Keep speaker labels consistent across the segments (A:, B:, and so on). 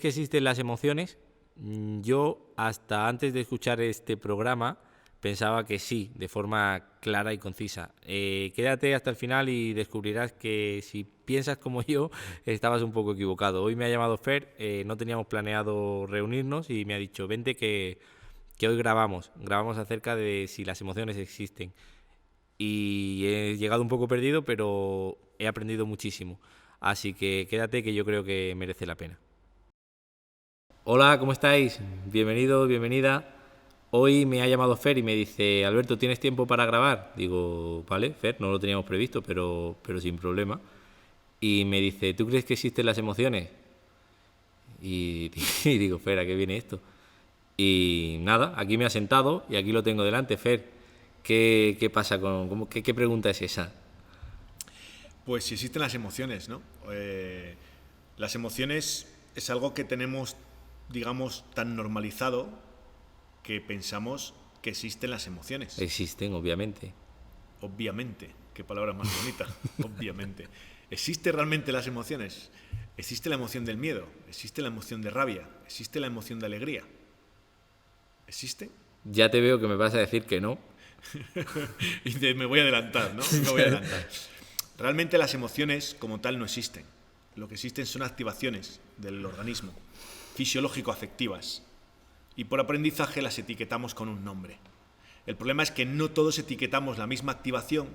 A: que existen las emociones? Yo, hasta antes de escuchar este programa, pensaba que sí, de forma clara y concisa. Quédate hasta el final y descubrirás que si piensas como yo, estabas un poco equivocado. Hoy me ha llamado Fer, no teníamos planeado reunirnos y me ha dicho, vente que hoy grabamos acerca de si las emociones existen. Y he llegado un poco perdido, pero he aprendido muchísimo. Así que quédate, que yo creo que merece la pena. Hola, ¿cómo estáis? Bienvenido, bienvenida. Hoy me ha llamado Fer y me dice, Alberto, ¿tienes tiempo para grabar? Digo, vale, Fer, no lo teníamos previsto, pero sin problema. Y me dice, ¿tú crees que existen las emociones? Y, y digo, Fer, ¿a qué viene esto? Y nada, aquí me ha sentado y aquí lo tengo delante, Fer. ¿Qué pasa qué pregunta es esa?
B: Pues si existen las emociones, ¿no? Las emociones es algo que tenemos, digamos, tan normalizado que pensamos que existen las emociones.
A: Existen, obviamente.
B: Obviamente, qué palabra más bonita, obviamente. ¿Existen realmente las emociones? Existe la emoción del miedo, existe la emoción de rabia, existe la emoción de alegría. ¿Existe?
A: Ya te veo que me vas a decir que no.
B: Me voy a adelantar, ¿no? Me voy a adelantar. Realmente las emociones como tal no existen. Lo que existen son activaciones del organismo, fisiológico-afectivas. Y por aprendizaje las etiquetamos con un nombre. El problema es que no todos etiquetamos la misma activación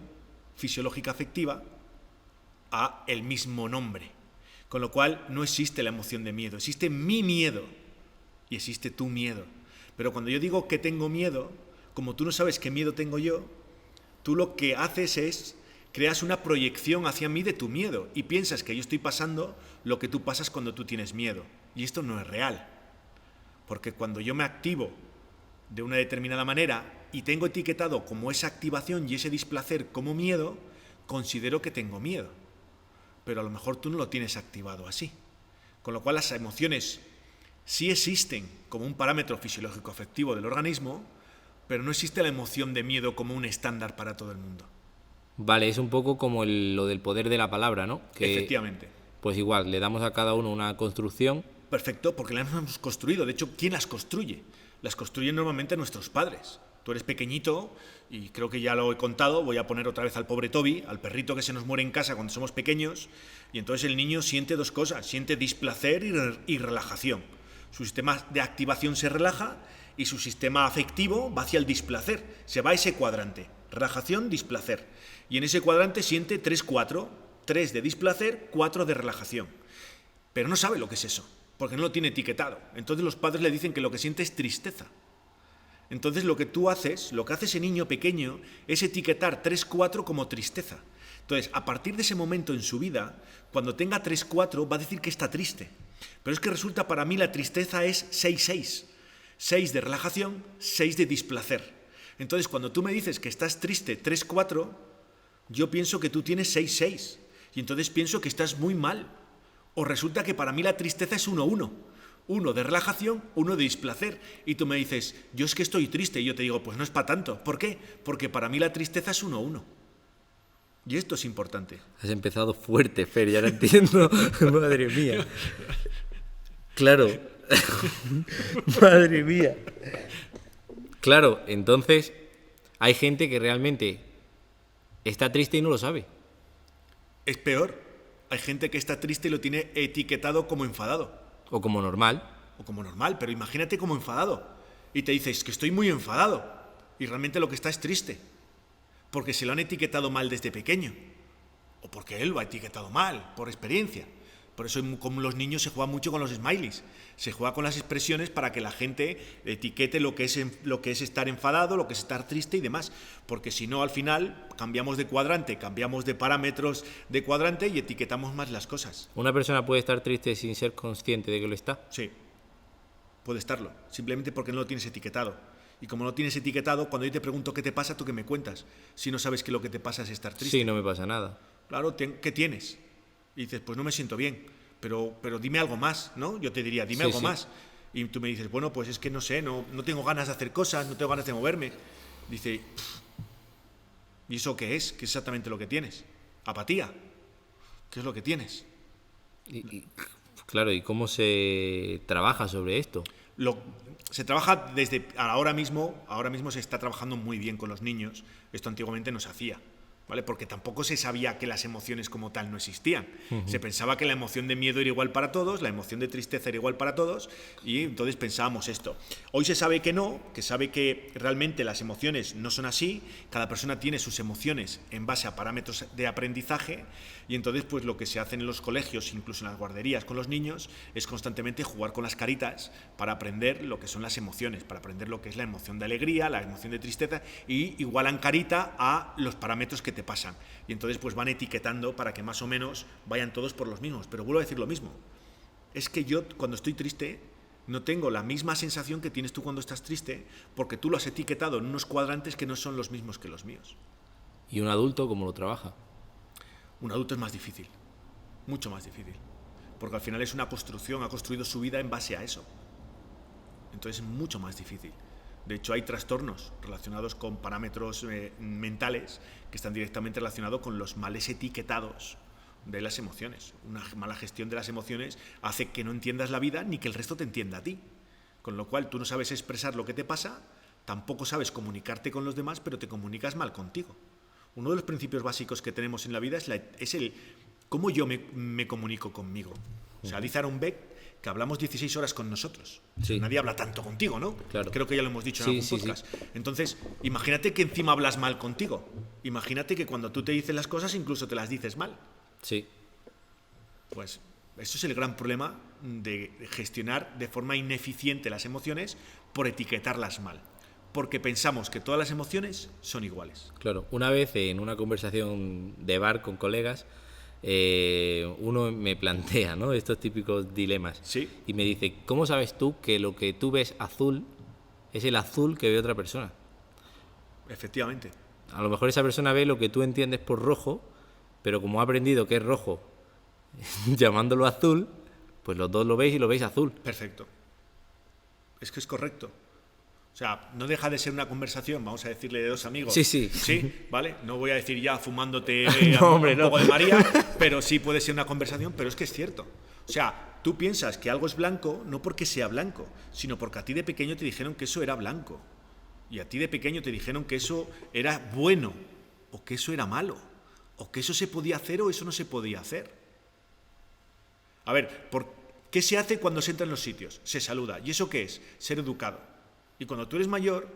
B: fisiológica-afectiva a el mismo nombre. Con lo cual no existe la emoción de miedo, existe mi miedo y existe tu miedo. Pero cuando yo digo que tengo miedo, como tú no sabes qué miedo tengo yo, tú lo que haces es creas una proyección hacia mí de tu miedo y piensas que yo estoy pasando lo que tú pasas cuando tú tienes miedo. Y esto no es real. Porque cuando yo me activo de una determinada manera y tengo etiquetado como esa activación y ese displacer como miedo, considero que tengo miedo. Pero a lo mejor tú no lo tienes activado así. Con lo cual las emociones sí existen como un parámetro fisiológico afectivo del organismo, pero no existe la emoción de miedo como un estándar para todo el mundo.
A: Vale, es un poco como lo del poder de la palabra, ¿no? Que
B: Efectivamente.
A: pues igual, le damos a cada uno una construcción.
B: Perfecto, porque las hemos construido. De hecho, ¿quién las construye? Las construyen normalmente nuestros padres. Tú eres pequeñito y creo que ya lo he contado, voy a poner otra vez al pobre Toby, al perrito que se nos muere en casa cuando somos pequeños, y entonces el niño siente dos cosas, siente displacer y relajación. Su sistema de activación se relaja y su sistema afectivo va hacia el displacer, se va a ese cuadrante, relajación, displacer. Y en ese cuadrante siente 3-4, 3 de displacer, 4 de relajación. Pero no sabe lo que es eso, porque no lo tiene etiquetado. Entonces los padres le dicen que lo que siente es tristeza. Entonces lo que tú haces, lo que hace ese niño pequeño, es etiquetar 3-4 como tristeza. Entonces, a partir de ese momento en su vida, cuando tenga 3-4, va a decir que está triste. Pero es que resulta para mí la tristeza es 6-6. 6 de relajación, 6 de displacer. Entonces, cuando tú me dices que estás triste 3-4, yo pienso que tú tienes 6-6. Y entonces pienso que estás muy mal. O resulta que para mí la tristeza es 1-1. 1 de relajación, 1 de displacer. Y tú me dices, yo es que estoy triste. Y yo te digo, pues no es para tanto. ¿Por qué? Porque para mí la tristeza es 1-1. Y esto es importante.
A: Has empezado fuerte, Fer, ya lo entiendo. Madre mía. Claro. Madre mía. Claro, entonces hay gente que realmente está triste y no lo sabe.
B: Es peor. Hay gente que está triste y lo tiene etiquetado como enfadado.
A: O como normal.
B: O como normal, pero imagínate como enfadado. Y te dices que estoy muy enfadado. Y realmente lo que está es triste. Porque se lo han etiquetado mal desde pequeño. O porque él lo ha etiquetado mal, por experiencia. Por eso, como los niños, se juega mucho con los smileys. Se juega con las expresiones para que la gente etiquete lo que es estar enfadado, lo que es estar triste y demás. Porque si no, al final, cambiamos de cuadrante, cambiamos de parámetros de cuadrante y etiquetamos más las cosas.
A: ¿Una persona puede estar triste sin ser consciente de que lo está?
B: Sí, puede estarlo. Simplemente porque no lo tienes etiquetado. Y como no tienes etiquetado, cuando yo te pregunto qué te pasa, ¿tú qué me cuentas? Si no sabes que lo que te pasa es estar triste.
A: Sí, no me pasa nada.
B: Claro, ¿qué tienes? Y dices, pues no me siento bien, pero dime algo más, ¿no? Yo te diría, dime algo más. Y tú me dices, bueno, pues es que no sé, no tengo ganas de hacer cosas, no tengo ganas de moverme. Dice, ¿y eso qué es? ¿Qué es exactamente lo que tienes? Apatía. ¿Qué es lo que tienes?
A: Claro, ¿y cómo se trabaja sobre esto?
B: Se trabaja desde ahora mismo se está trabajando muy bien con los niños. Esto antiguamente no se hacía, ¿vale? Porque tampoco se sabía que las emociones como tal no existían. Se pensaba que la emoción de miedo era igual para todos, la emoción de tristeza era igual para todos, y entonces pensábamos esto. Hoy se sabe que no, que sabe que realmente las emociones no son así, cada persona tiene sus emociones en base a parámetros de aprendizaje, y entonces pues lo que se hace en los colegios, incluso en las guarderías con los niños, es constantemente jugar con las caritas para aprender lo que son las emociones, para aprender lo que es la emoción de alegría, la emoción de tristeza, y igualan carita a los parámetros que te pasan. Y entonces pues van etiquetando para que más o menos vayan todos por los mismos. Pero vuelvo a decir lo mismo. Es que yo cuando estoy triste no tengo la misma sensación que tienes tú cuando estás triste, porque tú lo has etiquetado en unos cuadrantes que no son los mismos que los míos.
A: ¿Y un adulto cómo lo trabaja?
B: Un adulto es más difícil, mucho más difícil, porque al final es una construcción, ha construido su vida en base a eso. Entonces es mucho más difícil. De hecho, hay trastornos relacionados con parámetros mentales que están directamente relacionados con los males etiquetados de las emociones. Una mala gestión de las emociones hace que no entiendas la vida ni que el resto te entienda a ti. Con lo cual tú no sabes expresar lo que te pasa, tampoco sabes comunicarte con los demás, pero te comunicas mal contigo. Uno de los principios básicos que tenemos en la vida es el cómo yo me comunico conmigo. O sea, dice Aaron Beck que hablamos 16 horas con nosotros.
A: Sí.
B: Nadie habla tanto contigo, ¿no?
A: Claro.
B: Creo que ya lo hemos dicho en algún podcast. Sí. Entonces, imagínate que encima hablas mal contigo. Imagínate que cuando tú te dices las cosas incluso te las dices mal.
A: Sí.
B: Pues eso es el gran problema de gestionar de forma ineficiente las emociones por etiquetarlas mal. Porque pensamos que todas las emociones son iguales.
A: Claro. Una vez en una conversación de bar con colegas, uno me plantea, ¿no?, estos típicos dilemas.
B: Sí.
A: Y me dice, ¿cómo sabes tú que lo que tú ves azul es el azul que ve otra persona?
B: Efectivamente.
A: A lo mejor esa persona ve lo que tú entiendes por rojo, pero como ha aprendido que es rojo llamándolo azul, pues los dos lo veis y lo veis azul.
B: Perfecto. Es que es correcto. O sea, no deja de ser una conversación, vamos a decirle, de dos amigos.
A: Sí, sí.
B: Sí, ¿vale? No voy a decir ya fumándote
A: no, hombre,
B: un poco de María, pero sí puede ser una conversación, pero es que es cierto. O sea, tú piensas que algo es blanco no porque sea blanco, sino porque a ti de pequeño te dijeron que eso era blanco. Y a ti de pequeño te dijeron que eso era bueno, o que eso era malo, o que eso se podía hacer o eso no se podía hacer. A ver, ¿qué se hace cuando se entra en los sitios? Se saluda. ¿Y eso qué es? Ser educado. Y cuando tú eres mayor,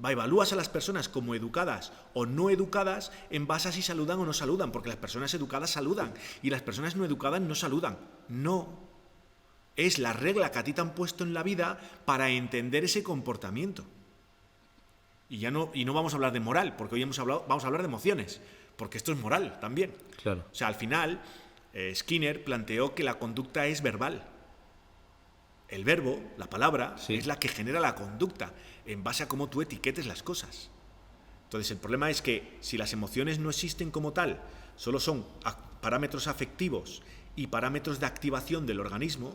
B: evalúas a las personas como educadas o no educadas en base a si saludan o no saludan, porque las personas educadas saludan y las personas no educadas no saludan. No. Es la regla que a ti te han puesto en la vida para entender ese comportamiento. Y no vamos a hablar de moral, porque hoy vamos a hablar de emociones, porque esto es moral también.
A: Claro.
B: O sea, al final, Skinner planteó que la conducta es verbal. El verbo, la palabra, sí, es la que genera la conducta en base a cómo tú etiquetes las cosas. Entonces, el problema es que si las emociones no existen como tal, solo son parámetros afectivos y parámetros de activación del organismo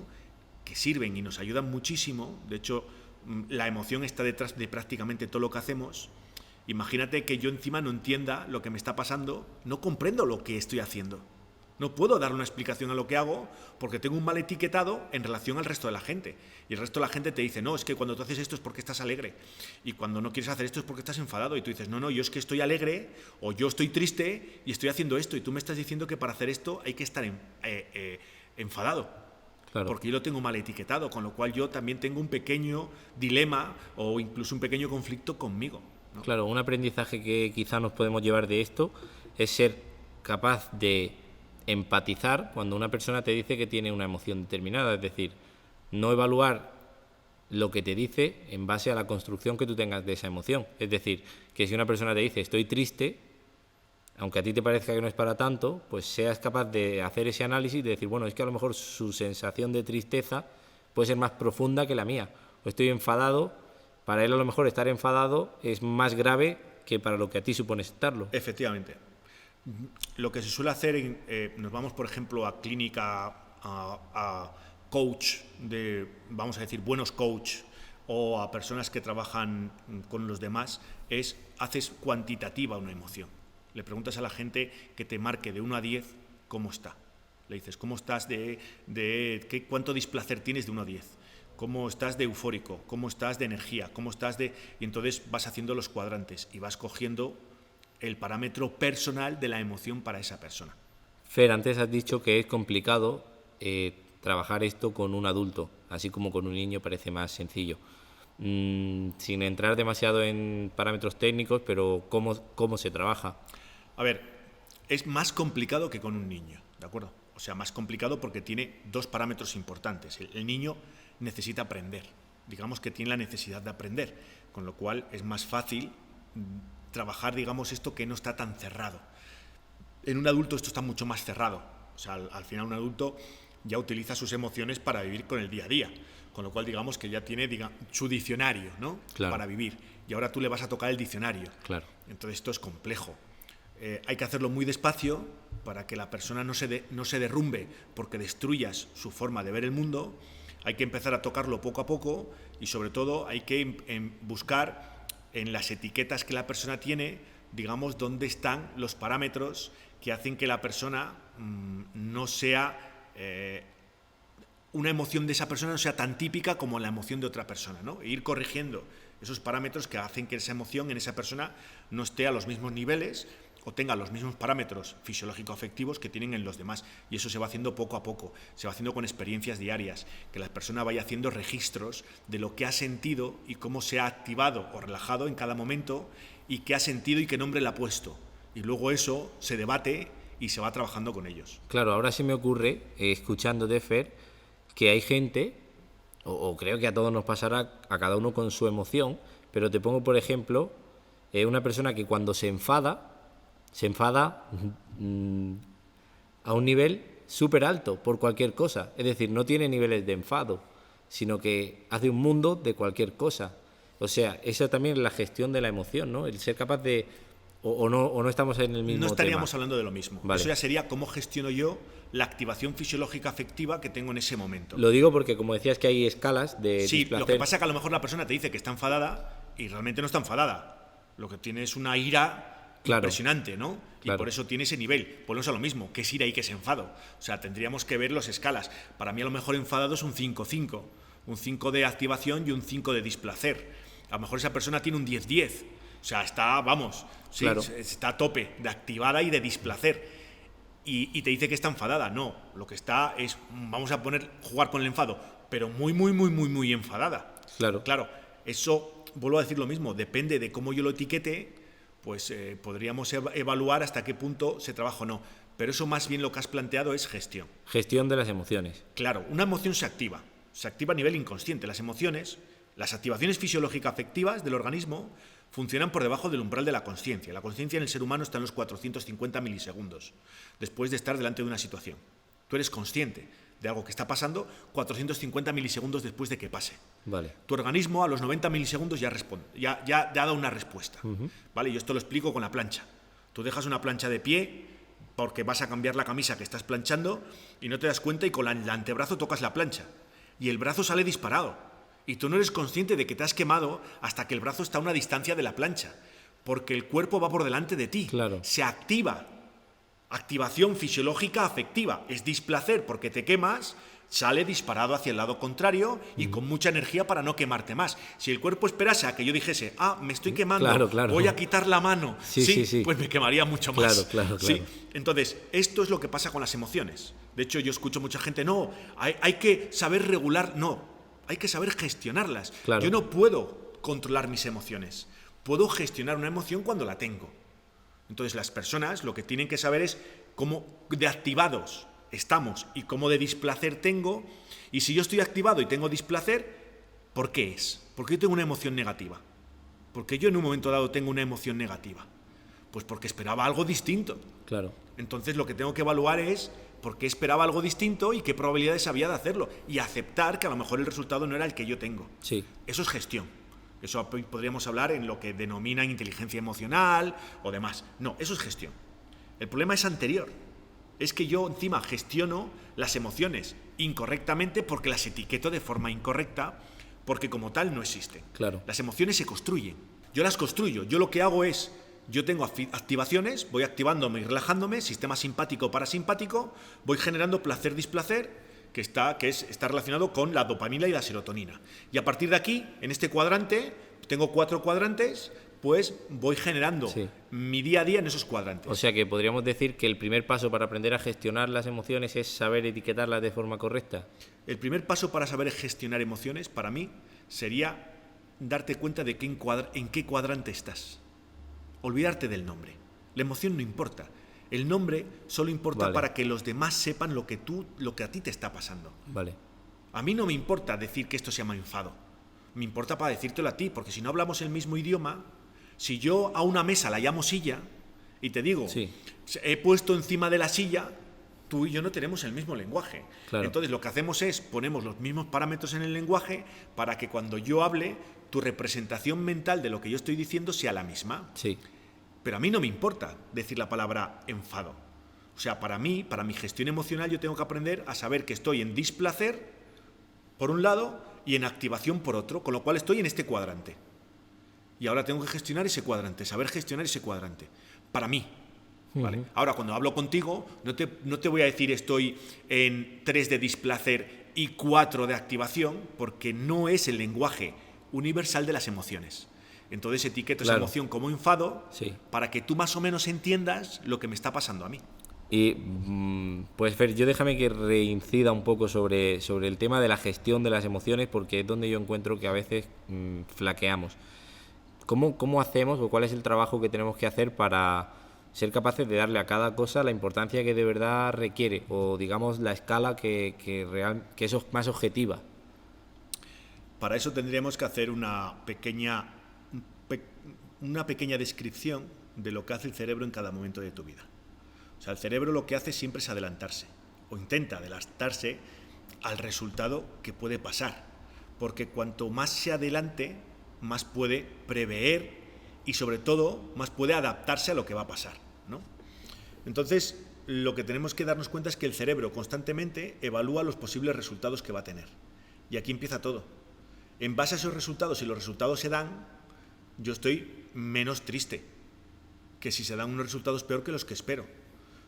B: que sirven y nos ayudan muchísimo. De hecho, la emoción está detrás de prácticamente todo lo que hacemos. Imagínate que yo encima no entienda lo que me está pasando, no comprendo lo que estoy haciendo. No puedo dar una explicación a lo que hago porque tengo un mal etiquetado en relación al resto de la gente. Y el resto de la gente te dice, no, es que cuando tú haces esto es porque estás alegre. Y cuando no quieres hacer esto es porque estás enfadado. Y tú dices, no, yo es que estoy alegre o yo estoy triste y estoy haciendo esto. Y tú me estás diciendo que para hacer esto hay que estar enfadado. Claro. Porque yo lo tengo mal etiquetado, con lo cual yo también tengo un pequeño dilema o incluso un pequeño conflicto conmigo, ¿no?
A: Claro, un aprendizaje que quizá nos podemos llevar de esto es ser capaz de empatizar cuando una persona te dice que tiene una emoción determinada, es decir, no evaluar lo que te dice en base a la construcción que tú tengas de esa emoción. Es decir, que si una persona te dice estoy triste, aunque a ti te parezca que no es para tanto, pues seas capaz de hacer ese análisis y de decir, bueno, es que a lo mejor su sensación de tristeza puede ser más profunda que la mía. O estoy enfadado, para él a lo mejor estar enfadado es más grave que para lo que a ti supone estarlo.
B: Efectivamente. Lo que se suele hacer, nos vamos por ejemplo a clínica, a coach, vamos a decir buenos coach, o a personas que trabajan con los demás, haces cuantitativa una emoción. Le preguntas a la gente que te marque de 1 a 10 cómo está Le dices, ¿cómo estás cuánto displacer tienes de 1 a 10? ¿Cómo estás de eufórico? ¿Cómo estás de energía? ¿Cómo estás de...? Y entonces vas haciendo los cuadrantes y vas cogiendo el parámetro personal de la emoción para esa persona.
A: Fer, antes has dicho que es complicado trabajar esto con un adulto, así como con un niño parece más sencillo. Sin entrar demasiado en parámetros técnicos, pero ¿cómo se trabaja?
B: A ver, es más complicado que con un niño, ¿de acuerdo? O sea, más complicado porque tiene 2 parámetros importantes. El niño necesita aprender, digamos que tiene la necesidad de aprender, con lo cual es más fácil trabajar, digamos, esto que no está tan cerrado. En un adulto esto está mucho más cerrado, o sea, al final un adulto ya utiliza sus emociones para vivir con el día a día, con lo cual digamos que ya tiene su diccionario, ¿no?
A: Claro.
B: Para vivir, y ahora tú le vas a tocar el diccionario.
A: Claro.
B: Entonces esto es complejo. Hay que hacerlo muy despacio para que la persona no se derrumbe porque destruyas su forma de ver el mundo. Hay que empezar a tocarlo poco a poco y sobre todo hay que buscar en las etiquetas que la persona tiene, digamos, dónde están los parámetros que hacen que la persona no sea... una emoción de esa persona no sea tan típica como la emoción de otra persona, ¿no? E ir corrigiendo esos parámetros que hacen que esa emoción en esa persona no esté a los mismos niveles o tenga los mismos parámetros fisiológico-afectivos que tienen en los demás. Y eso se va haciendo poco a poco, se va haciendo con experiencias diarias, que la persona vaya haciendo registros de lo que ha sentido y cómo se ha activado o relajado en cada momento y qué ha sentido y qué nombre le ha puesto. Y luego eso se debate y se va trabajando con ellos.
A: Claro, ahora se me ocurre, escuchándote, Fer, que hay gente, o creo que a todos nos pasará, a cada uno con su emoción, pero te pongo, por ejemplo, una persona que cuando se enfada a un nivel súper alto por cualquier cosa. Es decir, no tiene niveles de enfado, sino que hace un mundo de cualquier cosa. O sea, esa también es la gestión de la emoción, ¿no? El ser capaz de... O no estamos en el mismo tema.
B: No estaríamos hablando de lo mismo.
A: Vale.
B: Eso ya sería cómo gestiono yo la activación fisiológica afectiva que tengo en ese momento.
A: Lo digo porque, como decías, que hay escalas de
B: Sí,
A: displacer.
B: lo que pasa es que a lo mejor la persona te dice que está enfadada y realmente no está enfadada. Lo que tiene es una ira impresionante, ¿no? Y por eso tiene ese nivel. Volvemos a lo mismo, ¿qué es ira y qué es enfado? O sea, tendríamos que ver las escalas. Para mí a lo mejor enfadado es un 5-5. Un 5 de activación y un 5 de displacer. A lo mejor esa persona tiene un 10-10. O sea, está a tope de activada y de displacer. Y te dice que está enfadada. No, lo que está es, vamos a jugar con el enfado, pero muy enfadada. Claro, eso, vuelvo a decir lo mismo, depende de cómo yo lo etiquete, pues podríamos evaluar hasta qué punto se trabaja o no. Pero eso más bien lo que has planteado es gestión.
A: Gestión de las emociones.
B: Claro, una emoción se activa a nivel inconsciente. Las emociones, las activaciones fisiológico-afectivas del organismo funcionan por debajo del umbral de la consciencia. La consciencia en el ser humano está en los 450 milisegundos, después de estar delante de una situación. Tú eres consciente de algo que está pasando 450 milisegundos después de que pase.
A: Vale.
B: Tu organismo a los 90 milisegundos ya responde, ya ha dado una respuesta. ¿Vale? Y esto lo explico con la plancha. Tú dejas una plancha de pie porque vas a cambiar la camisa que estás planchando y no te das cuenta y con el antebrazo tocas la plancha. Y el brazo sale disparado. Y tú no eres consciente de que te has quemado hasta que el brazo está a una distancia de la plancha. Porque el cuerpo va por delante de ti.
A: Claro.
B: Se activa. Activación fisiológica afectiva. Es displacer porque te quemas, sale disparado hacia el lado contrario y con mucha energía para no quemarte más. Si el cuerpo esperase a que yo dijese, me estoy quemando,
A: claro.
B: voy a quitar la mano,
A: sí,
B: pues me quemaría mucho más.
A: Claro.
B: Sí. Entonces, esto es lo que pasa con las emociones. De hecho, yo escucho mucha gente, no, hay que saber regular, no, hay que saber gestionarlas.
A: Claro.
B: Yo no puedo controlar mis emociones, puedo gestionar una emoción cuando la tengo. Entonces, las personas lo que tienen que saber es cómo de activados estamos y cómo de displacer tengo. Y si yo estoy activado y tengo displacer, ¿por qué es? Porque yo tengo una emoción negativa. Porque yo en un momento dado tengo una emoción negativa. Pues porque esperaba algo distinto.
A: Claro.
B: Entonces lo que tengo que evaluar es por qué esperaba algo distinto y qué probabilidades había de hacerlo. Y aceptar que a lo mejor el resultado no era el que yo tengo.
A: Sí.
B: Eso es gestión. Eso podríamos hablar en lo que denominan inteligencia emocional o demás. No, eso es gestión. El problema es anterior. Es que yo encima gestiono las emociones incorrectamente porque las etiqueto de forma incorrecta, porque como tal no existen.
A: Claro.
B: Las emociones se construyen. Yo las construyo. Yo lo que hago es yo tengo activaciones, voy activándome y relajándome, sistema simpático, parasimpático, voy generando placer-displacer, que está relacionado con la dopamina y la serotonina. Y a partir de aquí, en este cuadrante, tengo 4 cuadrantes, pues voy generando mi día a día en esos cuadrantes.
A: O sea que podríamos decir que el primer paso para aprender a gestionar las emociones es saber etiquetarlas de forma correcta.
B: El primer paso para saber gestionar emociones, para mí, sería darte cuenta de en qué cuadrante estás. Olvidarte del nombre. La emoción no importa. El nombre solo importa para que los demás sepan lo que a ti te está pasando.
A: Vale.
B: A mí no me importa decir que esto se llama enfado. Me importa para decírtelo a ti, porque si no hablamos el mismo idioma, si yo a una mesa la llamo silla y te digo, he puesto encima de la silla, tú y yo no tenemos el mismo lenguaje. Claro. Entonces lo que hacemos es ponemos los mismos parámetros en el lenguaje para que cuando yo hable, tu representación mental de lo que yo estoy diciendo sea la misma.
A: Sí.
B: Pero a mí no me importa decir la palabra enfado. O sea, para mí, para mi gestión emocional, yo tengo que aprender a saber que estoy en displacer, por un lado, y en activación, por otro, con lo cual estoy en este cuadrante. Y ahora tengo que gestionar ese cuadrante, saber gestionar ese cuadrante. Para mí. ¿Vale? Ahora, cuando hablo contigo, no te voy a decir estoy en 3 de displacer y 4 de activación, porque no es el lenguaje universal de las emociones. Entonces etiqueto esa emoción como enfado para que tú más o menos entiendas lo que me está pasando a mí.
A: Y pues Fer, yo déjame que reincida un poco sobre el tema de la gestión de las emociones, porque es donde yo encuentro que a veces flaqueamos. ¿Cómo hacemos o cuál es el trabajo que tenemos que hacer para ser capaces de darle a cada cosa la importancia que de verdad requiere, o digamos la escala que es más objetiva?
B: Para eso tendríamos que hacer una pequeña descripción de lo que hace el cerebro en cada momento de tu vida. O sea, el cerebro lo que hace siempre es adelantarse, o intenta adelantarse al resultado que puede pasar, porque cuanto más se adelante, más puede prever y sobre todo más puede adaptarse a lo que va a pasar, ¿no? Entonces, lo que tenemos que darnos cuenta es que el cerebro constantemente evalúa los posibles resultados que va a tener. Y aquí empieza todo. En base a esos resultados, si los resultados se dan, yo estoy menos triste que si se dan unos resultados peor que los que espero.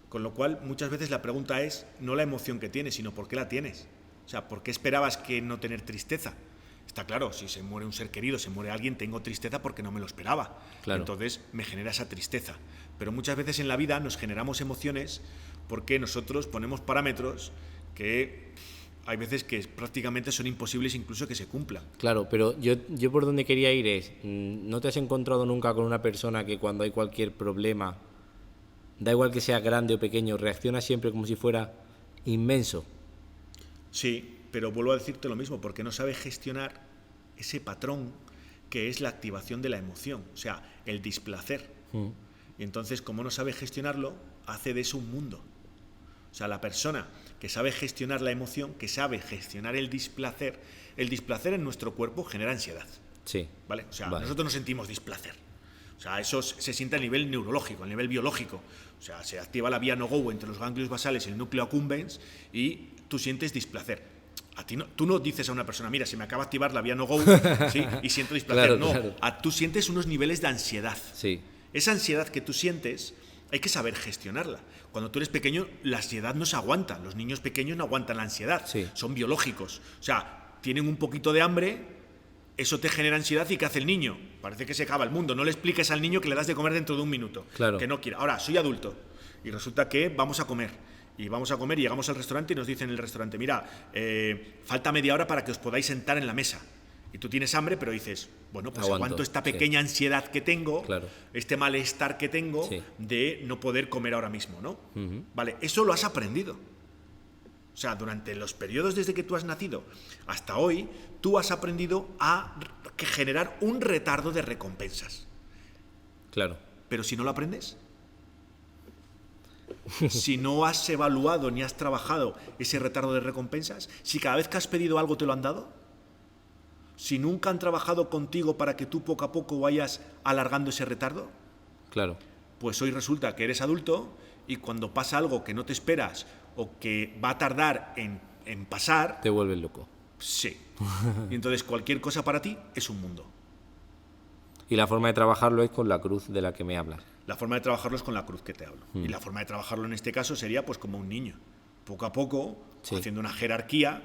B: Con lo cual, muchas veces la pregunta es no la emoción que tienes, sino por qué la tienes. O sea, ¿por qué esperabas que no tener tristeza? Está claro, si se muere un ser querido, se muere alguien, tengo tristeza porque no me lo esperaba. Claro. Entonces me genera esa tristeza. Pero muchas veces en la vida nos generamos emociones porque nosotros ponemos parámetros que hay veces que prácticamente son imposibles incluso que se cumplan.
A: Claro, pero yo por donde quería ir es, ¿no te has encontrado nunca con una persona que cuando hay cualquier problema, da igual que sea grande o pequeño, reacciona siempre como si fuera inmenso?
B: Sí, pero vuelvo a decirte lo mismo, porque no sabe gestionar ese patrón que es la activación de la emoción, o sea, el displacer. Y entonces, como no sabe gestionarlo, hace de eso un mundo. O sea, la persona que sabe gestionar la emoción, que sabe gestionar el displacer en nuestro cuerpo genera ansiedad.
A: Sí.
B: ¿Vale? O sea, nosotros no sentimos displacer. O sea, eso se siente a nivel neurológico, a nivel biológico. O sea, se activa la vía no-go entre los ganglios basales y el núcleo accumbens y tú sientes displacer. Tú no dices a una persona, mira, se me acaba de activar la vía no-go, ¿sí? Y siento displacer. Claro. Tú sientes unos niveles de ansiedad.
A: Sí.
B: Esa ansiedad que tú sientes hay que saber gestionarla. Cuando tú eres pequeño, la ansiedad no se aguanta. Los niños pequeños no aguantan la ansiedad.
A: Sí.
B: Son biológicos. O sea, tienen un poquito de hambre, eso te genera ansiedad y ¿qué hace el niño? Parece que se acaba el mundo. No le expliques al niño que le das de comer dentro de un minuto.
A: Claro.
B: Que no quiera. Ahora, soy adulto y resulta que vamos a comer. Y vamos a comer y llegamos al restaurante y nos dicen en el restaurante, mira, falta media hora para que os podáis sentar en la mesa. Y tú tienes hambre, pero dices, bueno, pues aguanto esta pequeña ansiedad que tengo,
A: claro,
B: este malestar que tengo de no poder comer ahora mismo, ¿no? Vale, eso lo has aprendido. O sea, durante los periodos desde que tú has nacido hasta hoy, tú has aprendido a generar un retardo de recompensas.
A: Claro.
B: Pero si no lo aprendes, si no has evaluado ni has trabajado ese retardo de recompensas, si cada vez que has pedido algo te lo han dado, si nunca han trabajado contigo para que tú poco a poco vayas alargando ese retardo,
A: claro,
B: pues hoy resulta que eres adulto y cuando pasa algo que no te esperas o que va a tardar en pasar,
A: te vuelves loco.
B: Sí. Y entonces cualquier cosa para ti es un mundo.
A: Y la forma de trabajarlo es con la cruz de la que me hablas.
B: La forma de trabajarlo es con la cruz que te hablo. Y la forma de trabajarlo en este caso sería pues como un niño. Poco a poco, haciendo una jerarquía,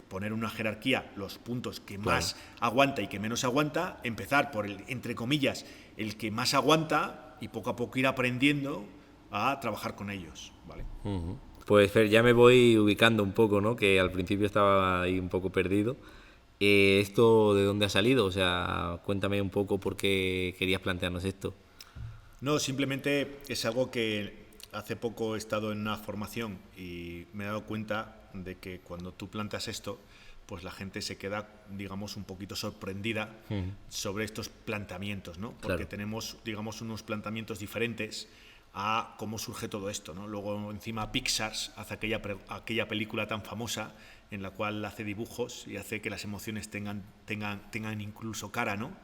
B: poner una jerarquía los puntos que más aguanta y que menos aguanta, empezar por el, entre comillas, el que más aguanta y poco a poco ir aprendiendo a trabajar con ellos, ¿vale?
A: Pues Fer, ya me voy ubicando un poco, ¿no? Que al principio estaba ahí un poco perdido. ¿Esto de dónde ha salido? O sea, cuéntame un poco por qué querías plantearnos esto.
B: No, simplemente es algo que hace poco he estado en una formación y me he dado cuenta de que cuando tú planteas esto, pues la gente se queda, digamos, un poquito sorprendida sobre estos planteamientos, ¿no? Porque tenemos, digamos, unos planteamientos diferentes a cómo surge todo esto, ¿no? Luego encima Pixar hace aquella película tan famosa en la cual hace dibujos y hace que las emociones tengan incluso cara, ¿no?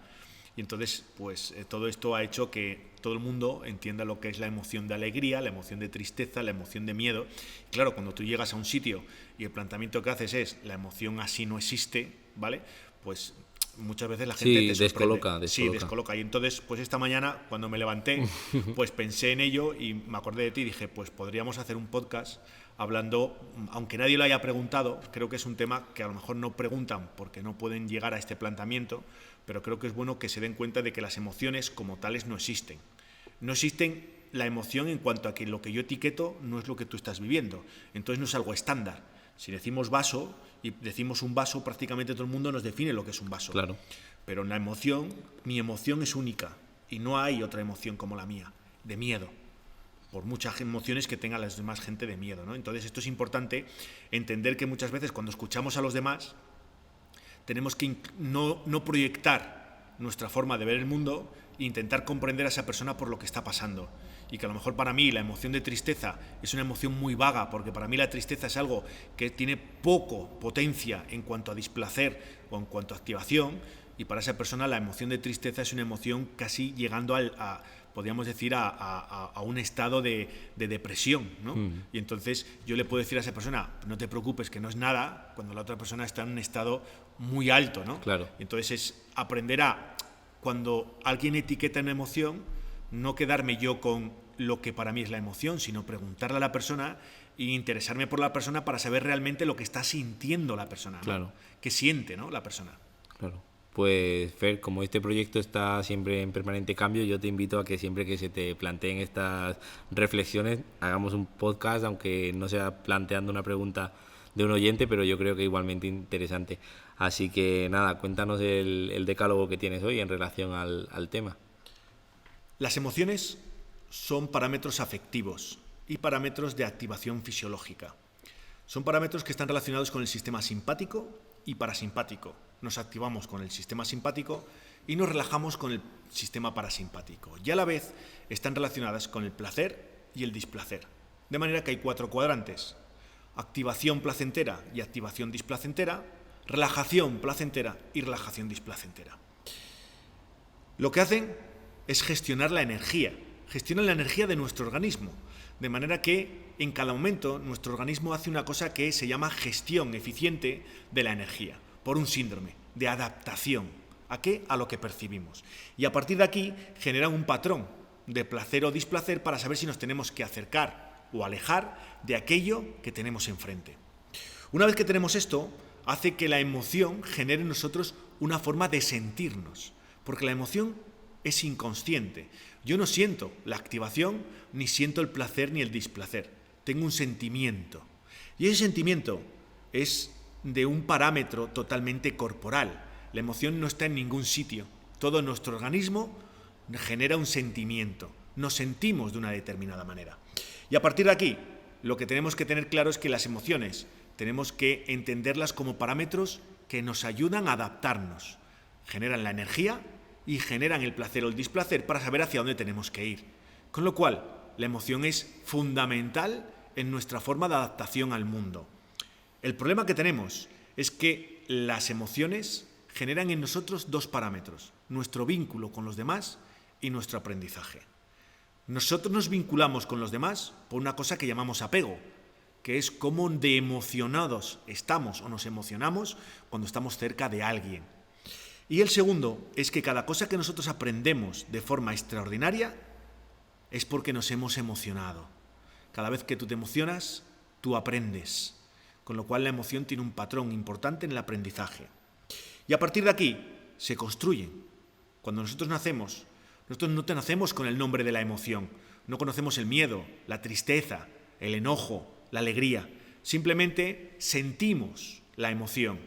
B: Y entonces, pues todo esto ha hecho que todo el mundo entienda lo que es la emoción de alegría, la emoción de tristeza, la emoción de miedo. Y claro, cuando tú llegas a un sitio y el planteamiento que haces es la emoción así no existe, ¿vale? Pues muchas veces la gente te
A: descoloca.
B: Sí, descoloca. Y entonces, pues esta mañana, cuando me levanté, pues pensé en ello y me acordé de ti y dije, pues podríamos hacer un podcast hablando, aunque nadie lo haya preguntado, creo que es un tema que a lo mejor no preguntan porque no pueden llegar a este planteamiento, pero creo que es bueno que se den cuenta de que las emociones como tales no existen. No existen la emoción en cuanto a que lo que yo etiqueto no es lo que tú estás viviendo. Entonces no es algo estándar. Si decimos vaso y decimos un vaso, prácticamente todo el mundo nos define lo que es un vaso.
A: Claro.
B: Pero la emoción, mi emoción es única y no hay otra emoción como la mía, de miedo. Por muchas emociones que tenga la demás gente de miedo, ¿no? Entonces esto es importante entender que muchas veces cuando escuchamos a los demás tenemos que no proyectar nuestra forma de ver el mundo e intentar comprender a esa persona por lo que está pasando. Y que a lo mejor para mí la emoción de tristeza es una emoción muy vaga, porque para mí la tristeza es algo que tiene poco potencia en cuanto a displacer o en cuanto a activación, y para esa persona la emoción de tristeza es una emoción casi llegando podríamos decir, a un estado de depresión, ¿no? Y entonces yo le puedo decir a esa persona, no te preocupes, que no es nada, cuando la otra persona está en un estado muy alto, ¿no?
A: Claro.
B: Entonces es aprender cuando alguien etiqueta una emoción, no quedarme yo con lo que para mí es la emoción, sino preguntarle a la persona e interesarme por la persona para saber realmente lo que está sintiendo la persona, ¿no?
A: Claro.
B: ¿Qué siente, ¿no?, la persona?
A: Claro. Pues Fer, como este proyecto está siempre en permanente cambio, yo te invito a que siempre que se te planteen estas reflexiones hagamos un podcast, aunque no sea planteando una pregunta de un oyente, pero yo creo que igualmente interesante. Así que nada, cuéntanos el decálogo que tienes hoy en relación al tema.
B: Las emociones son parámetros afectivos y parámetros de activación fisiológica. Son parámetros que están relacionados con el sistema simpático y parasimpático. Nos activamos con el sistema simpático y nos relajamos con el sistema parasimpático. Y a la vez están relacionadas con el placer y el displacer. De manera que hay 4 cuadrantes: activación placentera y activación displacentera, relajación placentera y relajación displacentera. Lo que hacen es gestionan la energía de nuestro organismo, de manera que en cada momento nuestro organismo hace una cosa que se llama gestión eficiente de la energía, por un síndrome de adaptación. ¿A qué? A lo que percibimos. Y a partir de aquí generan un patrón de placer o displacer para saber si nos tenemos que acercar o alejar de aquello que tenemos enfrente. Una vez que tenemos esto, hace que la emoción genere en nosotros una forma de sentirnos, porque la emoción es inconsciente. Yo no siento la activación, ni siento el placer ni el displacer. Tengo un sentimiento. Y ese sentimiento es de un parámetro totalmente corporal. La emoción no está en ningún sitio. Todo nuestro organismo genera un sentimiento. Nos sentimos de una determinada manera. Y a partir de aquí, lo que tenemos que tener claro es que las emociones tenemos que entenderlas como parámetros que nos ayudan a adaptarnos. Generan la energía y generan el placer o el displacer para saber hacia dónde tenemos que ir. Con lo cual, la emoción es fundamental en nuestra forma de adaptación al mundo. El problema que tenemos es que las emociones generan en nosotros 2 parámetros: nuestro vínculo con los demás y nuestro aprendizaje. Nosotros nos vinculamos con los demás por una cosa que llamamos apego, que es cómo de emocionados estamos o nos emocionamos cuando estamos cerca de alguien. Y el segundo es que cada cosa que nosotros aprendemos de forma extraordinaria es porque nos hemos emocionado. Cada vez que tú te emocionas, tú aprendes. Con lo cual la emoción tiene un patrón importante en el aprendizaje. Y a partir de aquí se construyen. Cuando nosotros nacemos no te nacemos con el nombre de la emoción. No conocemos el miedo, la tristeza, el enojo, la alegría. Simplemente sentimos la emoción.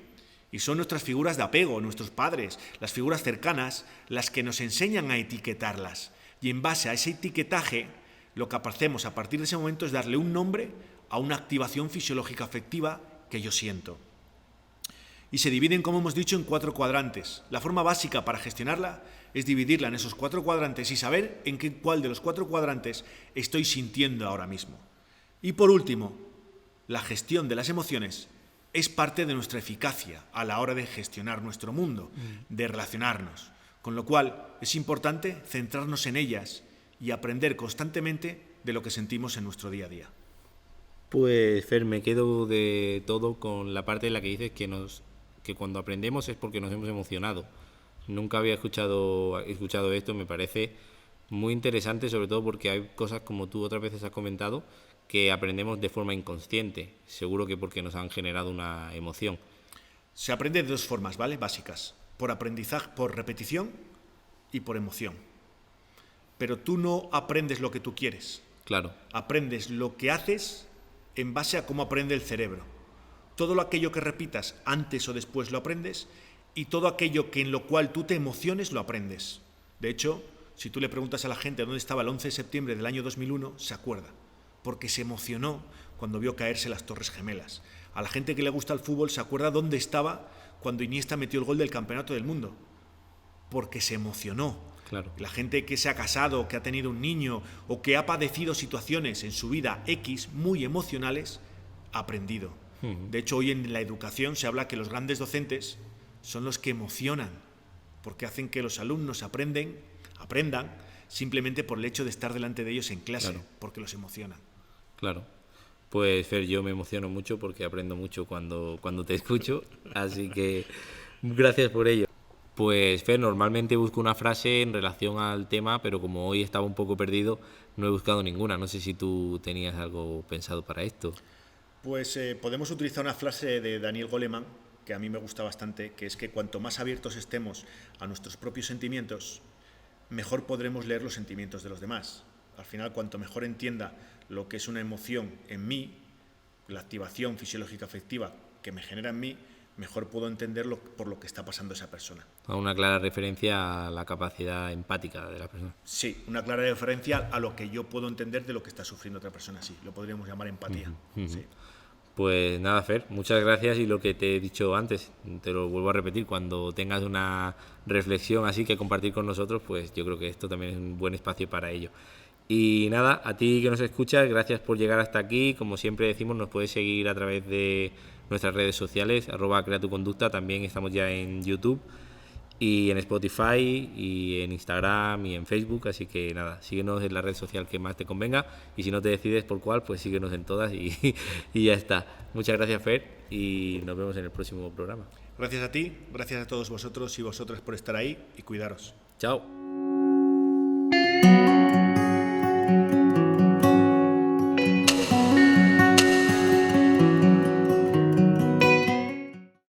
B: Y son nuestras figuras de apego, nuestros padres, las figuras cercanas, las que nos enseñan a etiquetarlas. Y en base a ese etiquetaje, lo que hacemos a partir de ese momento es darle un nombre a una activación fisiológica afectiva que yo siento. Y se dividen, como hemos dicho, en 4 cuadrantes. La forma básica para gestionarla es dividirla en esos 4 cuadrantes y saber en cuál de los 4 cuadrantes estoy sintiendo ahora mismo. Y por último, la gestión de las emociones es parte de nuestra eficacia a la hora de gestionar nuestro mundo, de relacionarnos. Con lo cual es importante centrarnos en ellas y aprender constantemente de lo que sentimos en nuestro día a día.
A: Pues Fer, me quedo de todo con la parte en la que dices que cuando aprendemos es porque nos hemos emocionado. Nunca había escuchado esto, me parece muy interesante, sobre todo porque hay cosas, como tú otras veces has comentado, que aprendemos de forma inconsciente, seguro que porque nos han generado una emoción.
B: Se aprende de 2 formas, ¿vale? Básicas. Por aprendizaje, por repetición y por emoción. Pero tú no aprendes lo que tú quieres.
A: Claro.
B: Aprendes lo que haces en base a cómo aprende el cerebro. Todo aquello que repitas antes o después lo aprendes y todo aquello en lo cual tú te emociones lo aprendes. De hecho, si tú le preguntas a la gente dónde estaba el 11 de septiembre del año 2001, se acuerda, porque se emocionó cuando vio caerse las Torres Gemelas. A la gente que le gusta el fútbol se acuerda dónde estaba cuando Iniesta metió el gol del Campeonato del Mundo, porque se emocionó.
A: Claro.
B: La gente que se ha casado, que ha tenido un niño o que ha padecido situaciones en su vida X muy emocionales, ha aprendido. De hecho, hoy en la educación se habla que los grandes docentes son los que emocionan, porque hacen que los alumnos aprendan simplemente por el hecho de estar delante de ellos en clase, claro, porque los emocionan.
A: Claro. Pues Fer, yo me emociono mucho porque aprendo mucho cuando te escucho, así que gracias por ello. Pues Fer, normalmente busco una frase en relación al tema, pero como hoy estaba un poco perdido, no he buscado ninguna. No sé si tú tenías algo pensado para esto.
B: Pues podemos utilizar una frase de Daniel Goleman, que a mí me gusta bastante, que es que cuanto más abiertos estemos a nuestros propios sentimientos, mejor podremos leer los sentimientos de los demás. Al final, cuanto mejor entienda lo que es una emoción en mí, la activación fisiológica afectiva que me genera en mí, mejor puedo entenderlo por lo que está pasando esa persona.
A: Una clara referencia a la capacidad empática de la persona.
B: Sí, una clara referencia a lo que yo puedo entender de lo que está sufriendo otra persona. Sí, lo podríamos llamar empatía. Sí.
A: Pues nada, Fer, muchas gracias, y lo que te he dicho antes, te lo vuelvo a repetir, cuando tengas una reflexión así que compartir con nosotros, pues yo creo que esto también es un buen espacio para ello. Y nada, a ti que nos escuchas, gracias por llegar hasta aquí. Como siempre decimos, nos puedes seguir a través de nuestras redes sociales, @creatuconducta, también estamos ya en YouTube y en Spotify y en Instagram y en Facebook, así que nada, síguenos en la red social que más te convenga, y si no te decides por cuál, pues síguenos en todas y ya está. Muchas gracias, Fer, y nos vemos en el próximo programa.
B: Gracias a ti, gracias a todos vosotros y vosotras por estar ahí, y cuidaros.
A: Chao.